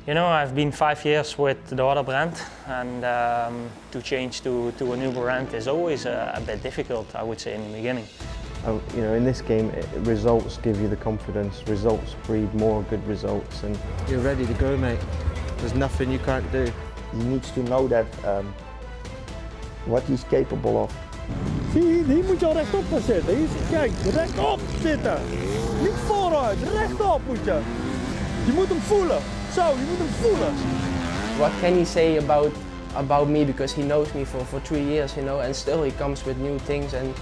You know, I've been 5 years with the other brand, and to change to a new brand is always a bit difficult, I would say, in the beginning. You know, in this game, results give you the confidence. Results breed more good results, and you're ready to go, mate. There's nothing you can't do. He needs to know that what he's capable of. Zie, hier moet je al rechtop gaan zitten. Hier, kijk, rechtop zitten. Niet vooruit, rechtop moet je. Je moet hem voelen. Zo, je moet hem voelen. What can he say about me, because he knows me for 3 years, you know, and still he comes with new things. And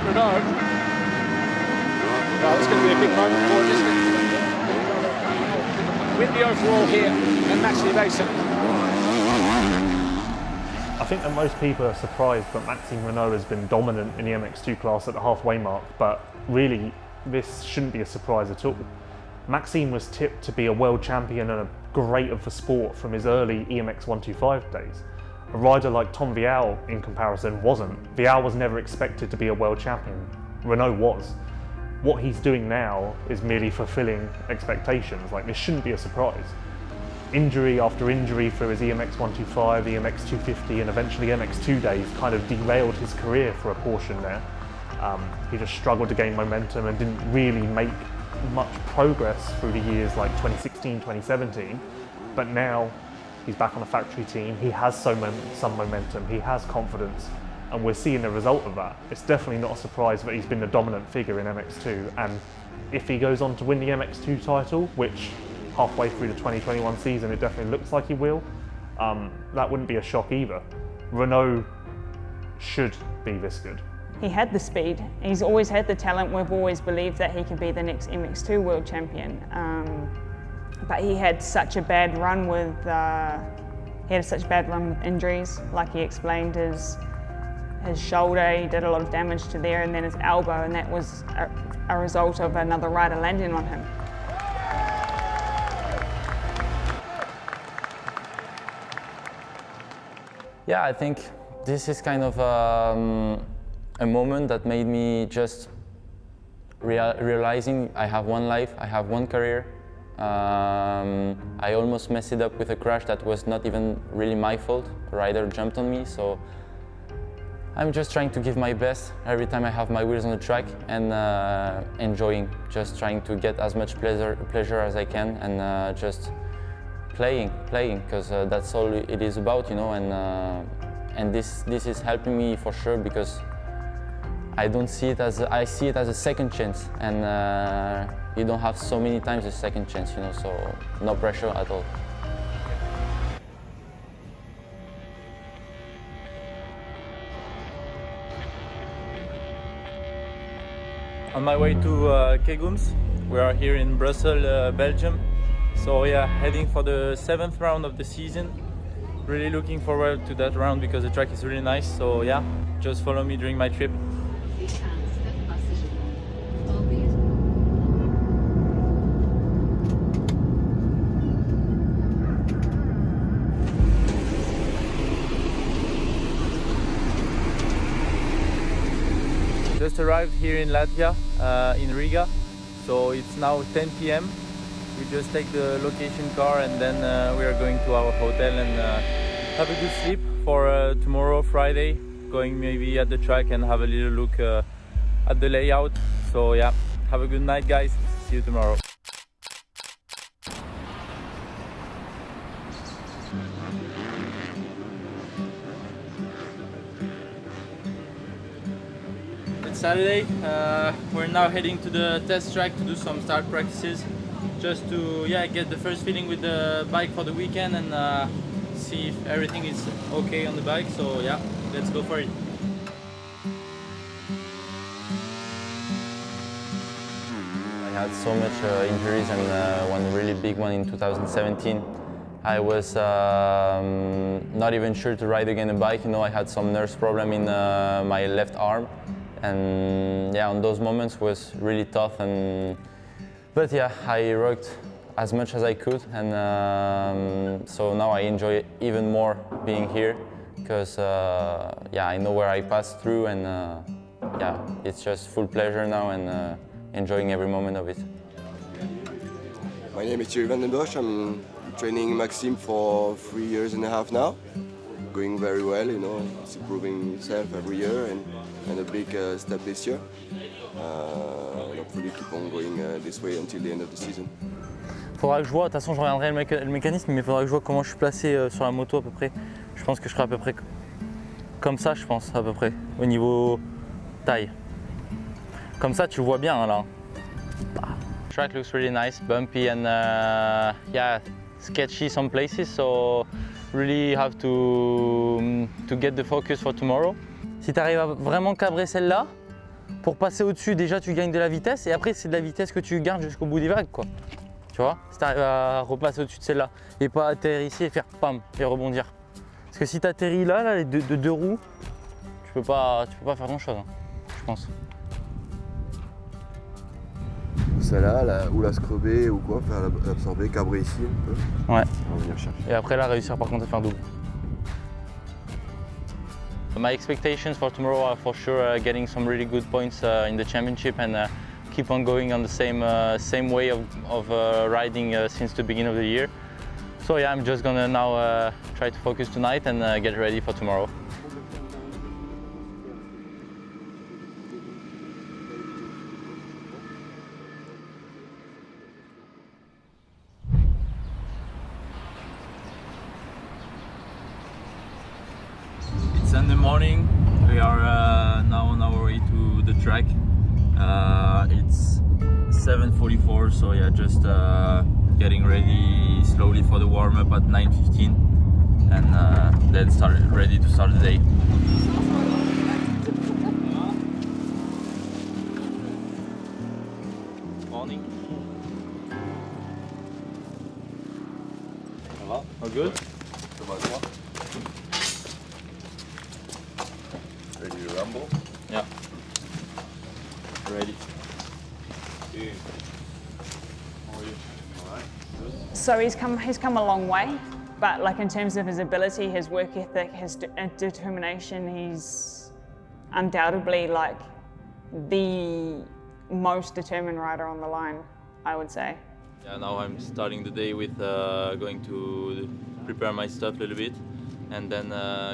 Renault. Well, it's going to be a big moment for him, isn't it? Win the overall here and Maxi Mason. I think that most people are surprised that Maxime Renault has been dominant in the MX2 class at the halfway mark, but really this shouldn't be a surprise at all. Maxime was tipped to be a world champion and a great of the sport from his early EMX 125 days. A rider like Tom Vial, in comparison, wasn't. Vial was never expected to be a world champion. Renault was. What he's doing now is merely fulfilling expectations. Like, this shouldn't be a surprise. Injury after injury through his EMX 125, EMX 250 and eventually MX2 days kind of derailed his career for a portion there. He just struggled to gain momentum and didn't really make much progress through the years like 2016, 2017. But now, he's back on a factory team, he has some momentum, he has confidence, and we're seeing the result of that. It's definitely not a surprise that he's been the dominant figure in MX2, and if he goes on to win the MX2 title, which halfway through the 2021 season it definitely looks like he will, that wouldn't be a shock either. Renault should be this good. He had the speed, he's always had the talent. We've always believed that he could be the next MX2 world champion. But he had such a bad run with injuries. Like he explained, his shoulder, he did a lot of damage to there, and then his elbow, and that was a result of another rider landing on him. Yeah, I think this is kind of a moment that made me just realizing I have one life, I have one career. I almost messed it up with a crash that was not even really my fault. A rider jumped on me, so I'm just trying to give my best every time I have my wheels on the track and enjoying, just trying to get as much pleasure as I can, and just playing, because that's all it is about, you know. And this is helping me for sure, because I see it as a second chance, and you don't have so many times a second chance, you know, so no pressure at all. On my way to Kegums, we are here in Brussels, Belgium. So yeah, heading for the 7th round of the season. Really looking forward to that round because the track is really nice. So yeah, just follow me during my trip. Just arrived here in Latvia, in Riga, so it's now 10 p.m. We just take the location car and then we are going to our hotel and have a good sleep for tomorrow, Friday, going maybe at the track and have a little look at the layout. So yeah, have a good night, guys. See you tomorrow. Saturday, we're now heading to the test track to do some start practices, just to get the first feeling with the bike for the weekend and see if everything is okay on the bike. So yeah, let's go for it. I had so much injuries, and one really big one in 2017. I was not even sure to ride again a bike. You know, I had some nerve problem in my left arm. And yeah, on those moments was really tough, but yeah, I worked as much as I could, and so now I enjoy even more being here, because yeah, I know where I passed through, and yeah, it's just full pleasure now and enjoying every moment of it. My name is JBayBrunch. I'm training Maxime for 3.5 years now. Going very well, you know, it's improving itself every year and a big step this year. And hopefully keep on going this way until the end of the season. Faudra que je vois, de toute façon je regarderai le mécanisme, mais il faudra que je vois comment je suis placé sur la moto à peu près. Je pense que je serai à peu près comme ça, je pense, à peu près, au niveau taille. Comme ça, tu le vois bien là. Track looks really nice, bumpy and yeah, sketchy some places, so really have to get the focus for tomorrow. Si tu arrives à vraiment cabrer celle-là, pour passer au-dessus, déjà tu gagnes de la vitesse et après c'est de la vitesse que tu gardes jusqu'au bout des vagues, quoi. Tu vois, si tu arrives à repasser au-dessus de celle-là et pas atterrir ici et faire pam et rebondir. Parce que si tu atterris là, les deux roues, tu peux pas faire grand-chose, hein, je pense. Celle-là, ou la scruber ou quoi, faire l'absorber, cabrer ici un peu. Ouais. On va venir chercher. Et après là, réussir par contre à faire double. My expectations for tomorrow are for sure getting some really good points in the championship and keep on going on the same way of riding since the beginning of the year. So yeah, I'm just gonna now try to focus tonight and get ready for tomorrow. It's Sunday morning. We are now on our way to the track. It's 7:44, so yeah, just getting ready slowly for the warm-up at 9:15, and then ready to start the day. Morning. Ça va? All good? Ça va toi? Ready to rumble? Yeah. Ready. How are you? All right. Good. So he's come a long way, but like in terms of his ability, his work ethic, his determination, he's undoubtedly like the most determined rider on the line, I would say. Yeah, now I'm starting the day with going to prepare my stuff a little bit, and then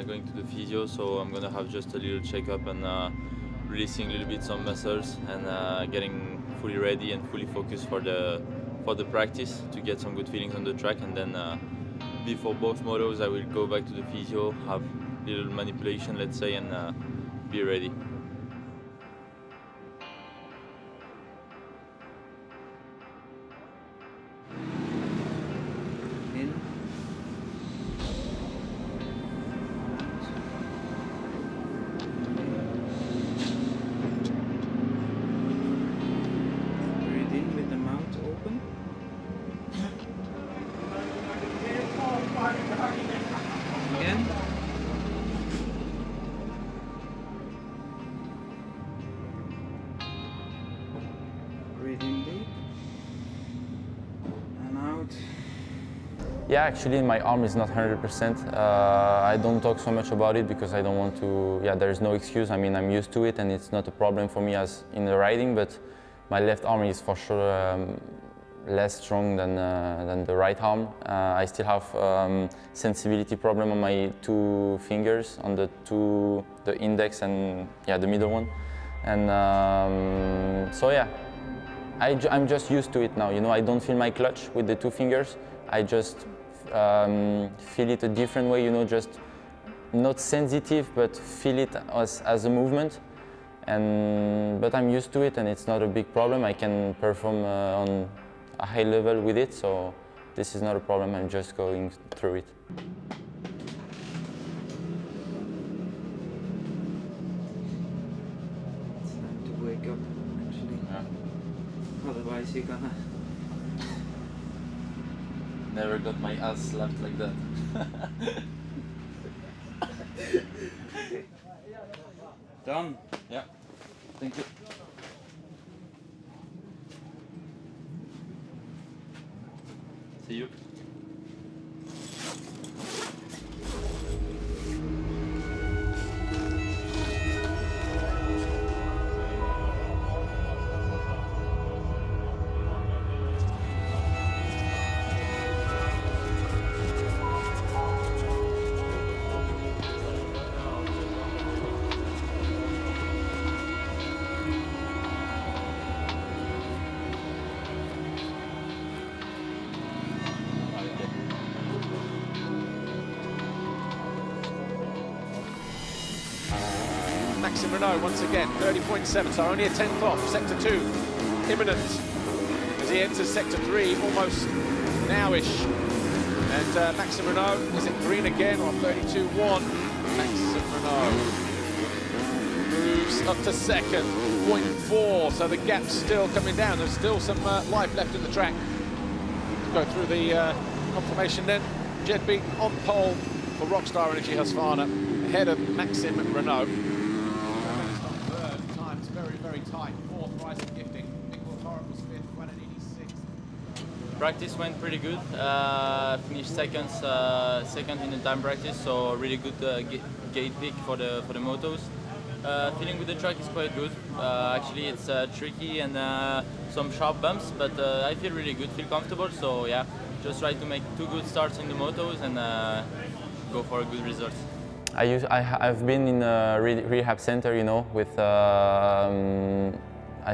going to the physio. So I'm gonna have just a little checkup and releasing a little bit some muscles and getting fully ready and fully focused for the practice to get some good feelings on the track. And then before both motos, I will go back to the physio, have a little manipulation, let's say, and be ready. Again. Breathe in deep and out. Yeah, actually my arm is not 100%. I don't talk so much about it because I don't want to, yeah, there's no excuse. I mean, I'm used to it and it's not a problem for me as in the riding, but my left arm is for sure less strong than the right arm. I still have sensibility problem on my two fingers, on the index and yeah, the middle one. And so yeah, I'm just used to it now. You know, I don't feel my clutch with the two fingers. I just feel it a different way. You know, just not sensitive, but feel it as a movement. But I'm used to it, and it's not a big problem. I can perform on a high level with it, so this is not a problem. I'm just going through it. It's time to wake up, actually. Yeah. Otherwise you're gonna... Never got my ass slapped like that. Okay. Done? Yeah. Thank you. See you. Maxime Renault once again, 30.7, so only a tenth off. Sector 2, imminent as he enters Sector 3, almost now-ish. And Maxime Renault is in green again, or 32.1. Maxime Renault moves up to second, 0.4, so the gap's still coming down. There's still some life left in the track. Let's go through the confirmation then. JBay on pole for Rockstar Energy Husqvarna, ahead of Maxime Renault. Third, time's very, very tight. Fourth, Rising Gifting. Nicholas Horrocks was fifth, 186. Practice went pretty good. Finished second in the time practice, so really good gate pick for the motos. Feeling with the track is quite good. Actually, it's tricky and some sharp bumps, but I feel really good, feel comfortable. So yeah, just try to make 2 good starts in the motos and go for a good result. I've been in a rehab center, you know, with I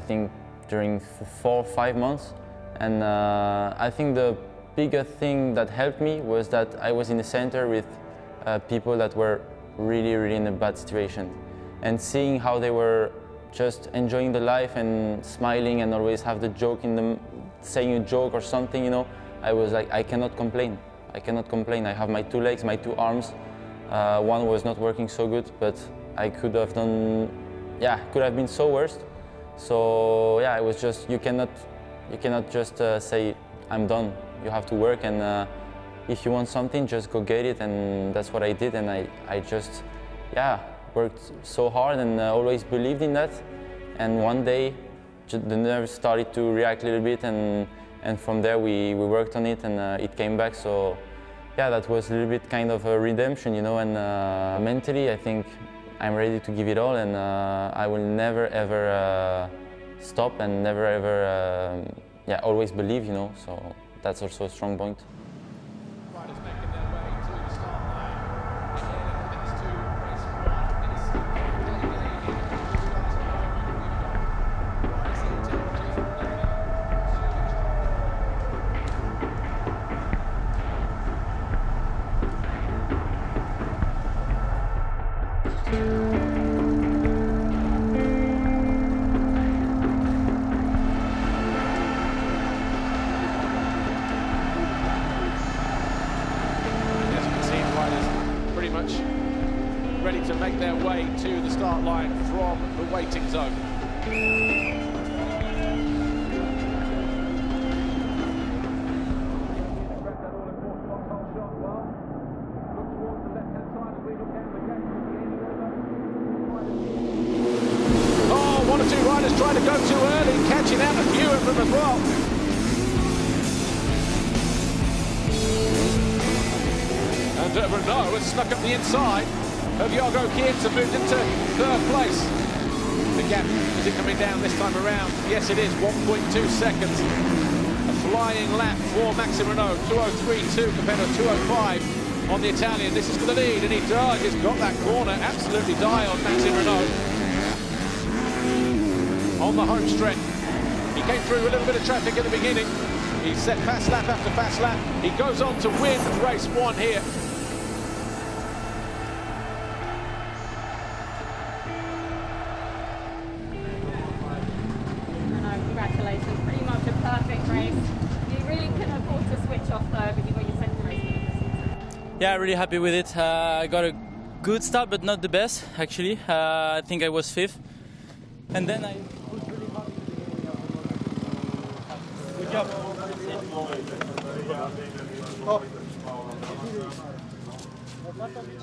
think during 4 or 5 months, and I think the bigger thing that helped me was that I was in a center with people that were really in a bad situation, and seeing how they were just enjoying the life and smiling and always have the joke in them, saying a joke or something, you know. I was like, I cannot complain. I cannot complain. I have my 2 legs, my 2 arms. One was not working so good, but I could have done, yeah, could have been so worse. So yeah, it was just, you cannot just say, I'm done. You have to work, and if you want something, just go get it, and that's what I did, and I just, yeah, worked so hard and always believed in that. And one day, the nerves started to react a little bit, and from there we worked on it, and it came back. So yeah, that was a little bit kind of a redemption, you know, and mentally I think I'm ready to give it all, and I will never ever stop, and never ever, yeah, always believe, you know, so that's also a strong point. Ready to make their way to the start line from the waiting zone. Oh, 1 or 2 riders trying to go too early, catching out a few of them as well. And Renault has snuck up the inside of Jorgo Kietz and moved into 3rd place. The gap, is it coming down this time around? Yes, it is, 1.2 seconds. A flying lap for Maxime Renault, 2:03.2 compared to 2:05 on the Italian. This is for the lead, and he does. He's got that corner absolutely dialed, Maxime Renault. On the home stretch. He came through a little bit of traffic at the beginning. He set fast lap after fast lap. He goes on to win race 1 here. Congratulations, pretty much a perfect race. You really couldn't afford to switch off though, but you got your second race win of the season. Yeah, really happy with it. I got a good start, but not the best, actually. I think I was 5th. And then I was really hard. Good job.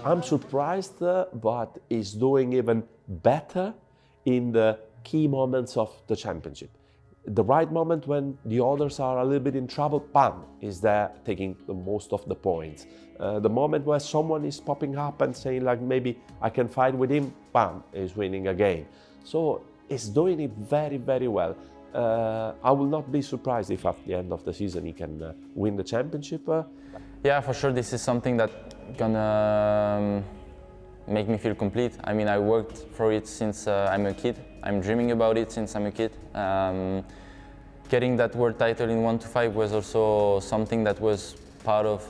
I'm surprised, but he's doing even better in the key moments of the championship. The right moment when the others are a little bit in trouble, bam, is there taking the most of the points. The moment where someone is popping up and saying like, maybe I can fight with him, bam, is winning a game. So he's doing it very, very well. I will not be surprised if at the end of the season he can win the championship. Yeah, for sure, this is something that gonna make me feel complete. I mean, I worked for it since I'm a kid. I'm dreaming about it since I'm a kid. Getting that world title in 1 to 5 was also something that was part of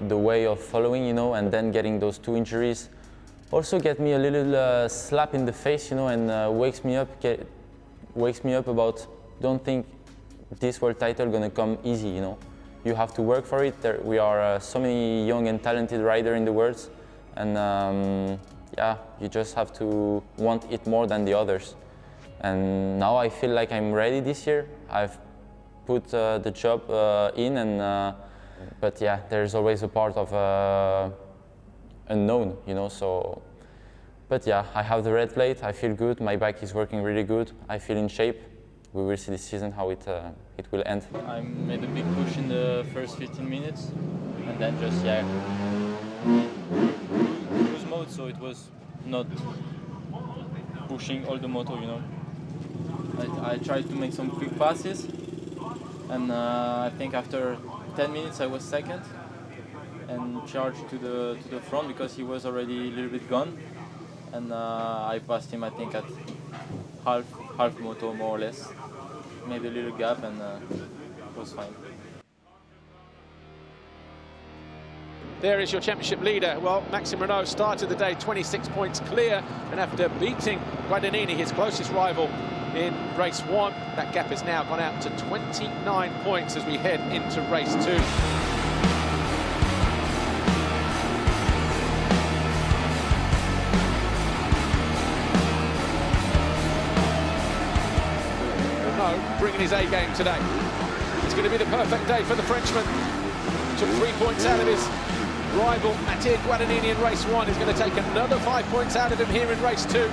the way of following, you know, and then getting those 2 injuries also get me a little slap in the face, you know, and wakes me up about, don't think this world title gonna come easy, you know. You have to work for it. We are so many young and talented riders in the world, and yeah, you just have to want it more than the others. And now I feel like I'm ready this year. I've put the job in, and but yeah, there's always a part of unknown, you know. So, but yeah, I have the red plate. I feel good. My bike is working really good. I feel in shape. We will see this season how it will end. I made a big push in the first 15 minutes, and then just cruise mode, so it was not pushing all the motor, you know. I tried to make some quick passes, and I think after 10 minutes I was second and charged to the front because he was already a little bit gone, and I passed him, I think, at half motor more or less. Made a little gap, and it was fine. There is your championship leader. Well, Maxime Renaux started the day 26 points clear, and after beating Guadagnini, his closest rival, in race 1, that gap has now gone out to 29 points as we head into race 2. Renaux bringing his A game today. It's going to be the perfect day for the Frenchman. Took 3 points out of his rival Mathieu Guadagnini in race 1. He's going to take another 5 points out of him here in race 2.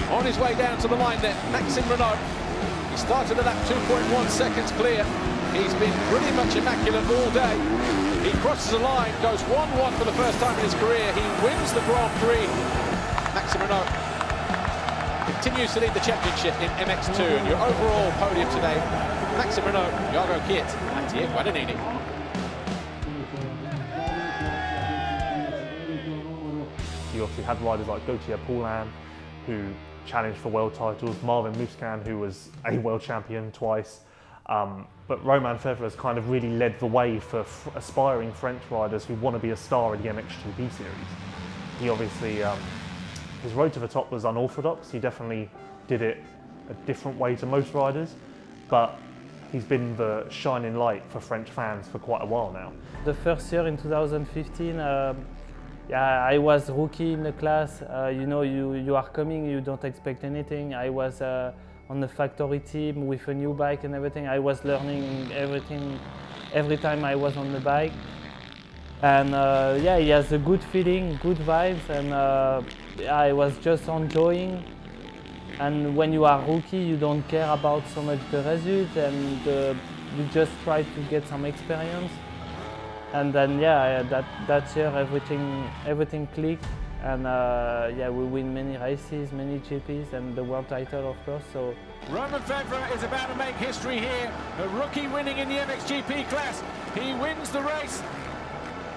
On his way down to the line then, Maxime Renaux. He started at that 2.1 seconds clear. He's been pretty much immaculate all day. He crosses the line, goes 1-1 for the first time in his career. He wins the Grand Prix. Maxime Renaux continues to lead the championship in MX2. And your overall podium today, Maxime Renaux, Jago Kiet, Mathieu Guadagnini. You obviously had riders like Gauthier Paulin, who challenged for world titles, Marvin Musquin, who was a world champion twice, but Romain Febvre has kind of really led the way for aspiring French riders who want to be a star in the MXGP series. He obviously, his road to the top was unorthodox. He definitely did it a different way to most riders, but he's been the shining light for French fans for quite a while now. The first year in 2015, yeah, I was rookie in the class. You know, you are coming, you don't expect anything. I was on the factory team with a new bike and everything. I was learning everything every time I was on the bike. And yeah, he has a good feeling, good vibes, and yeah, I was just enjoying. And when you are rookie, you don't care about so much the result, and you just try to get some experience. And then yeah, that year everything clicked, and yeah, we win many races, many GPs, and the world title, of course. So Romain Febvre is about to make history here. A rookie winning in the MXGP class. He wins the race,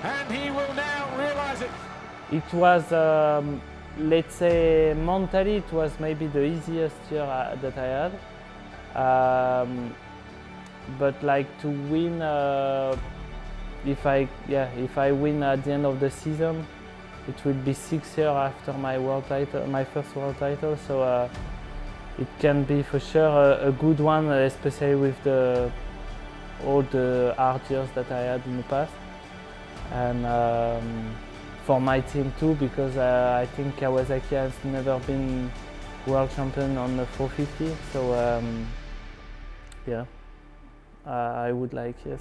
and he will now realise it. It was, let's say, mentally, it was maybe the easiest year that I had. But like to win. If I win at the end of the season, it will be 6 years after my first world title. So it can be for sure a good one, especially with all the hard years that I had in the past, and for my team too, because I think Kawasaki has never been world champion on the 450. So yeah, I would like, yes.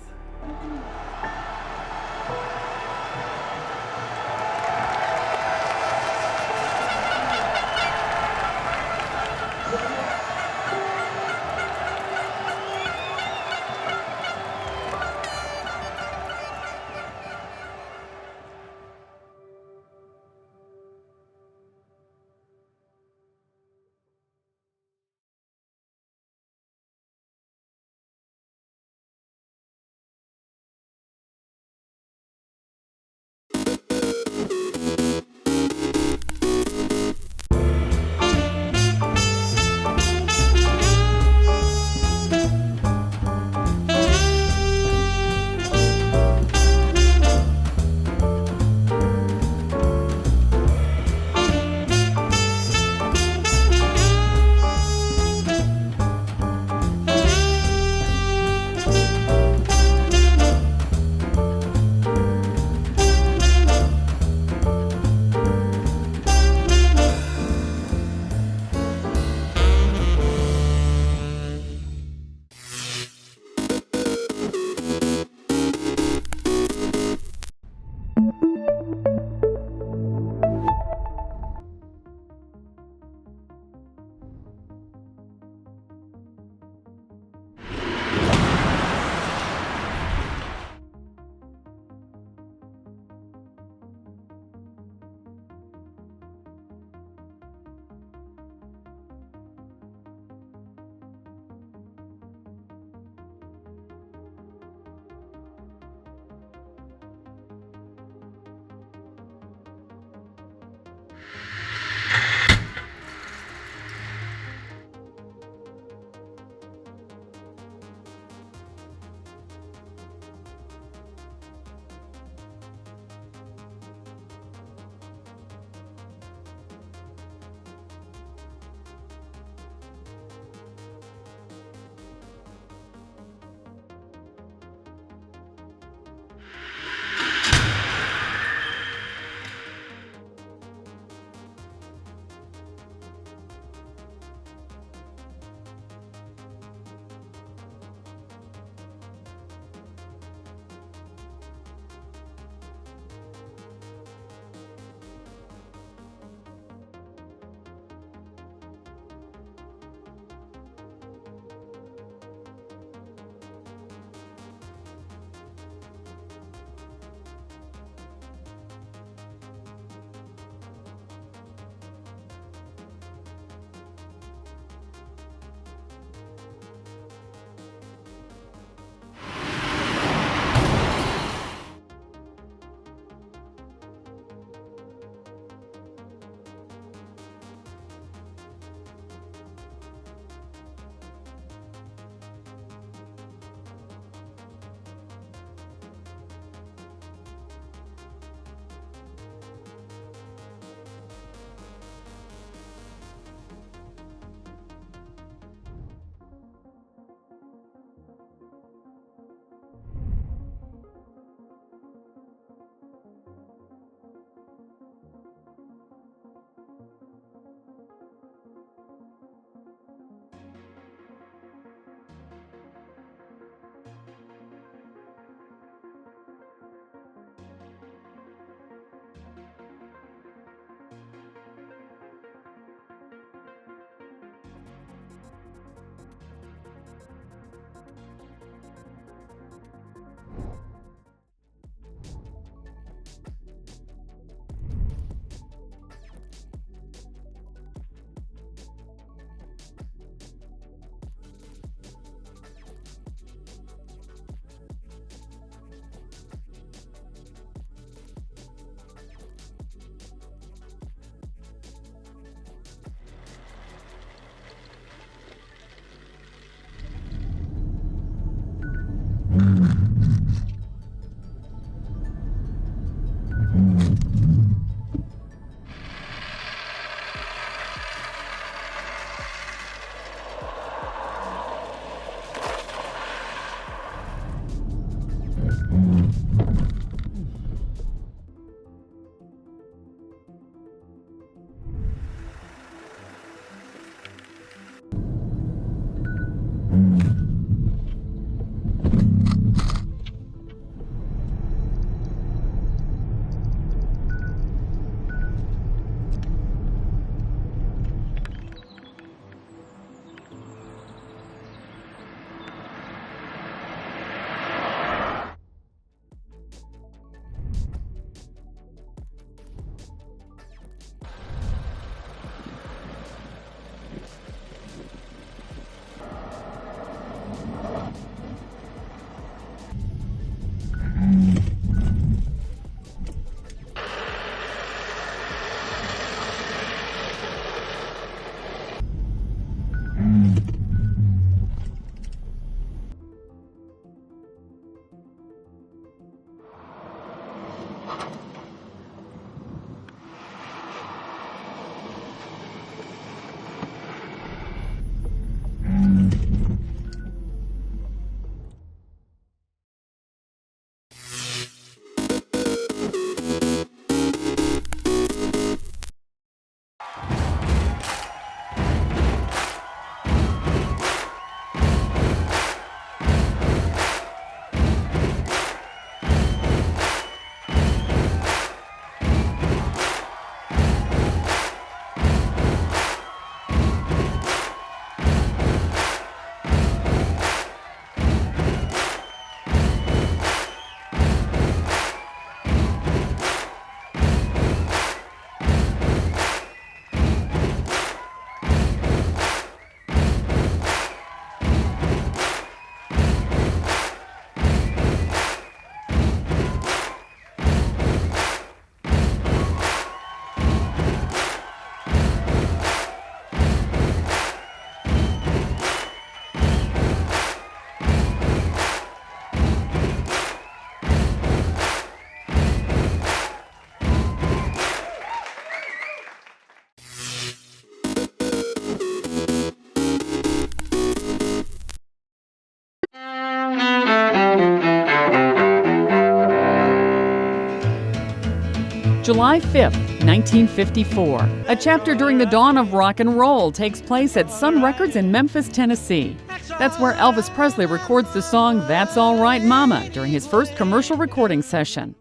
July 5th, 1954. A chapter during the dawn of rock and roll takes place at Sun Records in Memphis, Tennessee. That's where Elvis Presley records the song That's All Right Mama during his first commercial recording session.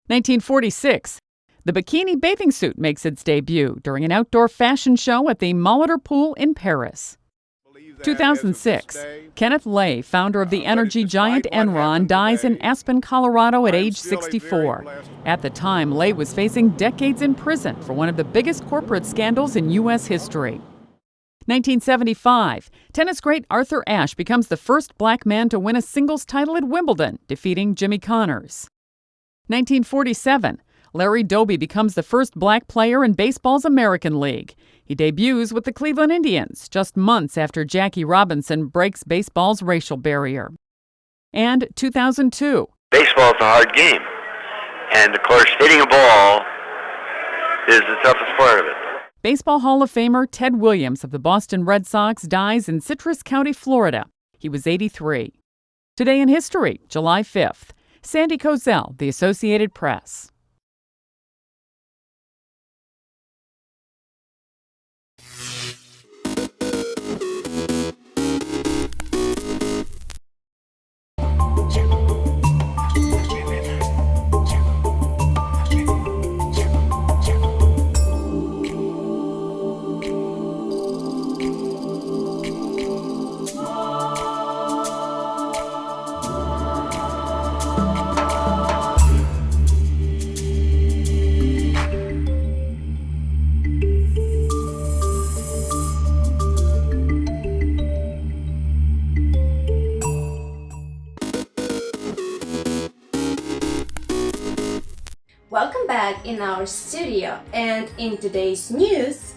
1946. The bikini bathing suit makes its debut during an outdoor fashion show at the Molitor Pool in Paris. 2006. Kenneth Lay, founder of the energy giant Enron, dies in Aspen, Colorado at age 64. At the time, Lay was facing decades in prison for one of the biggest corporate scandals in U.S. history. 1975. Tennis great Arthur Ashe becomes the first black man to win a singles title at Wimbledon, defeating Jimmy Connors. 1947. Larry Doby becomes the first black player in baseball's American League. He debuts with the Cleveland Indians just months after Jackie Robinson breaks baseball's racial barrier. And 2002. Baseball is a hard game. And, of course, hitting a ball is the toughest part of it. Baseball Hall of Famer Ted Williams of the Boston Red Sox dies in Citrus County, Florida. He was 83. Today in history, July 5th. Sandy Kozel, The Associated Press. Welcome back in our studio, and in today's news,